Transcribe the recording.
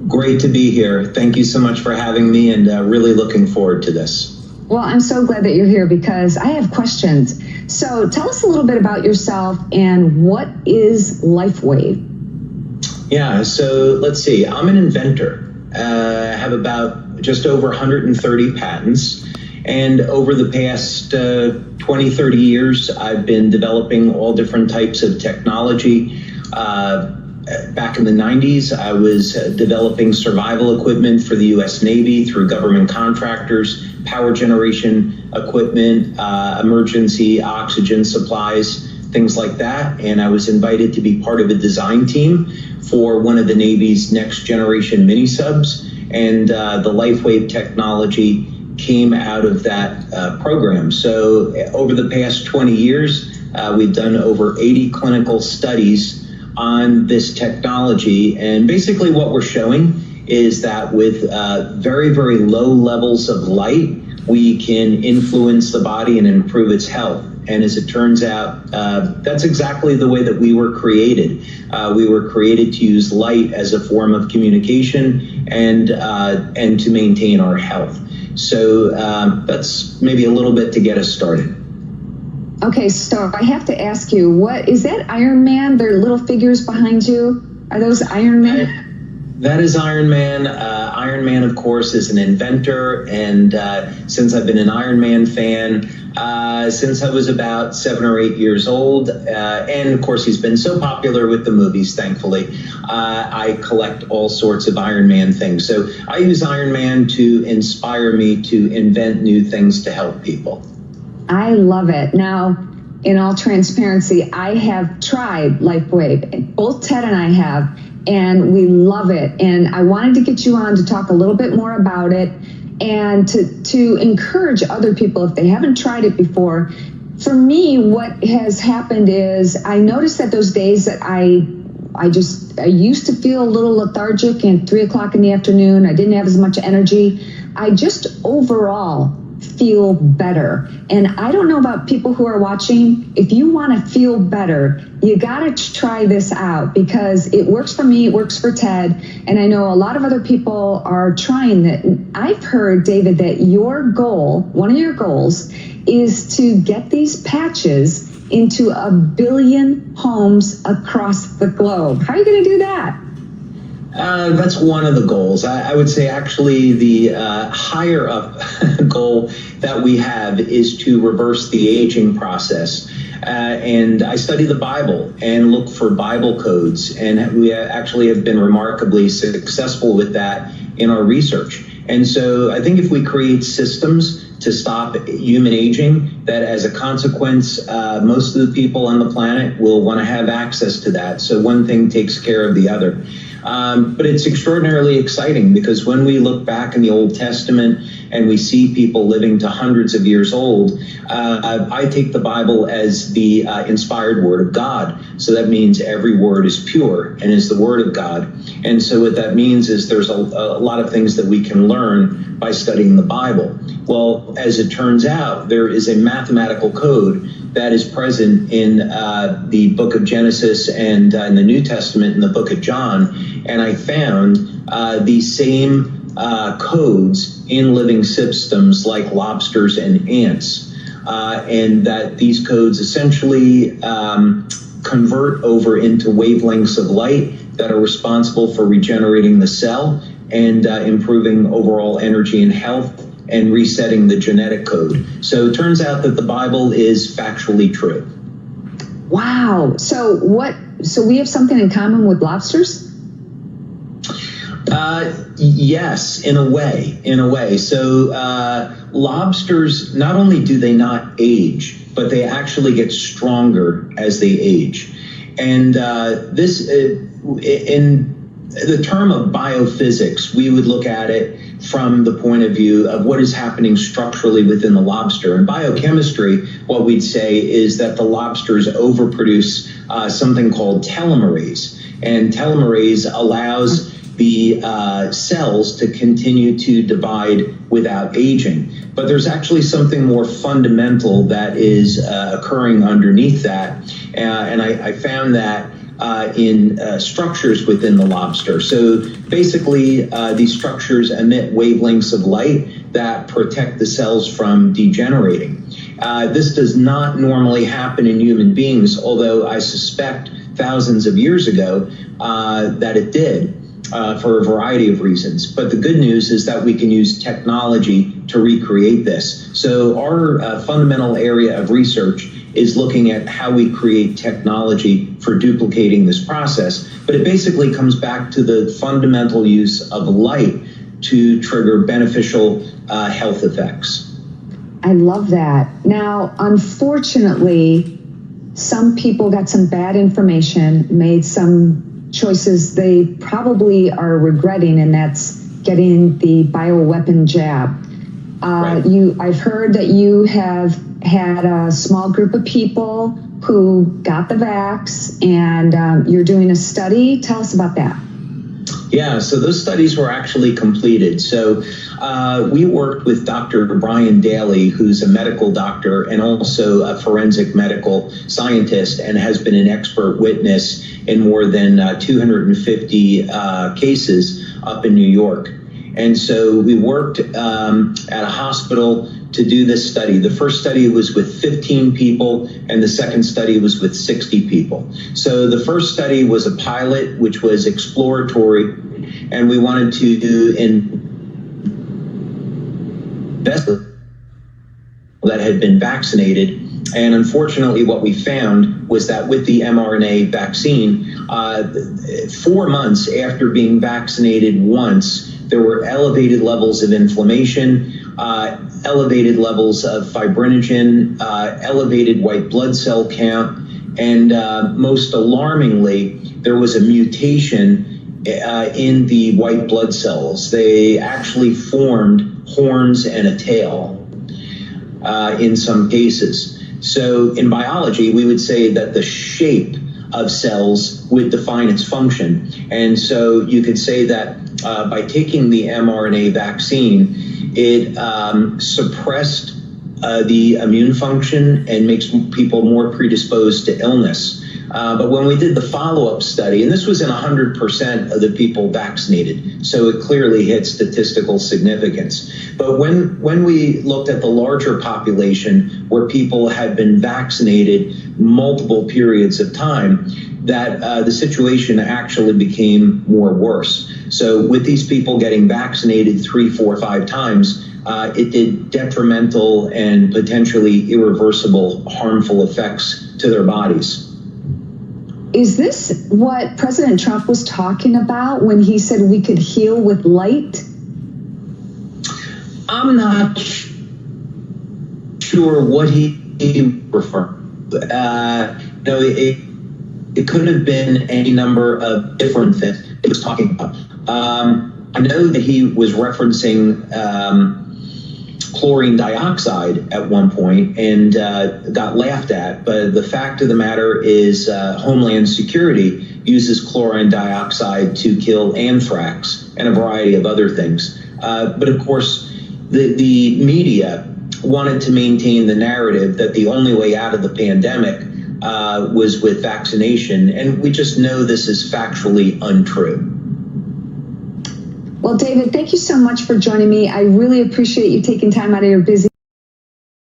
Great to be here. Thank you so much for having me, and really looking forward to this. Well, I'm so glad that you're here because I have questions. So tell us a little bit about yourself and what is LifeWave? Yeah, so let's see. I'm an inventor. I have about just over 130 patents. And over the past 20, 30 years, I've been developing all different types of technology. Back in the 90s, I was developing survival equipment for the U.S. Navy through government contractors, power generation equipment, emergency oxygen supplies, things like that. And I was invited to be part of a design team for one of the Navy's next generation mini subs. And the LifeWave technology came out of that program. So over the past 20 years, we've done over 80 clinical studies on this technology. And basically what we're showing is that with very, very low levels of light, we can influence the body and improve its health. And as it turns out, that's exactly the way that we were created. We were created to use light as a form of communication and to maintain our health. So that's maybe a little bit to get us started. Okay, so I have to ask you, what is that Iron Man? There are little figures behind you. Are those Iron Man? That is Iron Man. Iron Man, of course, is an inventor. And since I've been an Iron Man fan, since I was about 7 or 8 years old, and of course, he's been so popular with the movies, thankfully, I collect all sorts of Iron Man things. So I use Iron Man to inspire me to invent new things to help people. I love it. Now, in all transparency, I have tried LifeWave. Both Ted and I have, and we love it. And I wanted to get you on to talk a little bit more about it and to encourage other people if they haven't tried it before. For me, what has happened is I noticed that those days that I used to feel a little lethargic and 3 o'clock in the afternoon, I didn't have as much energy. I just overall feel better. And I don't know about people who are watching. If you want to feel better, you got to try this out because it works for me, it works for Ted, and I know a lot of other people are trying that. I've heard, David, that your goal, one of your goals, is to get these patches into 1 billion homes across the globe. How are you going to do that? That's one of the goals. I would say actually the higher up goal that we have is to reverse the aging process. And I study the Bible and look for Bible codes. And we actually have been remarkably successful with that in our research. And so I think if we create systems to stop human aging, that as a consequence, most of the people on the planet will want to have access to that. So one thing takes care of the other. But it's extraordinarily exciting because when we look back in the Old Testament and we see people living to hundreds of years old, I take the Bible as the inspired word of God. So that means every word is pure and is the word of God. And so what that means is there's a lot of things that we can learn by studying the Bible. Well, as it turns out, there is a mathematical code that is present in the book of Genesis and in the New Testament in the book of John. And I found these same codes in living systems like lobsters and ants. And that these codes essentially convert over into wavelengths of light that are responsible for regenerating the cell and improving overall energy and health and resetting the genetic code. So it turns out that the Bible is factually true. Wow. So we have something in common with lobsters? Yes, in a way. So lobsters, not only do they not age, but they actually get stronger as they age. And this, in the term of biophysics, we would look at it from the point of view of what is happening structurally within the lobster. In biochemistry, what we'd say is that the lobsters overproduce something called telomerase. And telomerase allows the cells to continue to divide without aging. But there's actually something more fundamental that is occurring underneath that. And I found that in structures within the lobster. So basically, these structures emit wavelengths of light that protect the cells from degenerating. This does not normally happen in human beings, although I suspect thousands of years ago that it did. For a variety of reasons. But the good news is that we can use technology to recreate this. So our fundamental area of research is looking at how we create technology for duplicating this process. But it basically comes back to the fundamental use of light to trigger beneficial health effects. I love that. Now, unfortunately, some people got some bad information, made some choices they probably are regretting, and that's getting the bioweapon jab. Right. I've heard that you have had a small group of people who got the vax, and you're doing a study. Tell us about that. Yeah, so those studies were actually completed. So we worked with Dr. Brian Daly, who's a medical doctor and also a forensic medical scientist, and has been an expert witness in more than 250 cases up in New York. And so we worked at a hospital to do this study. The first study was with 15 people, and the second study was with 60 people. So the first study was a pilot, which was exploratory, and we wanted to do that had been vaccinated. And unfortunately, what we found was that with the mRNA vaccine, 4 months after being vaccinated once, there were elevated levels of inflammation, elevated levels of fibrinogen, elevated white blood cell count, and most alarmingly, there was a mutation in the white blood cells. They actually formed horns and a tail in some cases. So in biology, we would say that the shape of cells would define its function. And so you could say that by taking the mRNA vaccine, it suppressed the immune function and makes people more predisposed to illness. But when we did the follow-up study, and this was in 100% of the people vaccinated, so it clearly hit statistical significance. But when we looked at the larger population where people had been vaccinated multiple periods of time, that the situation actually became more worse. So with these people getting vaccinated 3, 4, 5 times, it did detrimental and potentially irreversible harmful effects to their bodies. Is this what President Trump was talking about when he said we could heal with light? I'm not sure what he referred to. It could have been any number of different things he was talking about. I know that he was referencing chlorine dioxide at one point and got laughed at. But the fact of the matter is Homeland Security uses chlorine dioxide to kill anthrax and a variety of other things. But of course, the media wanted to maintain the narrative that the only way out of the pandemic was with vaccination. And we just know this is factually untrue. Well, David, thank you so much for joining me. I really appreciate you taking time out of your busy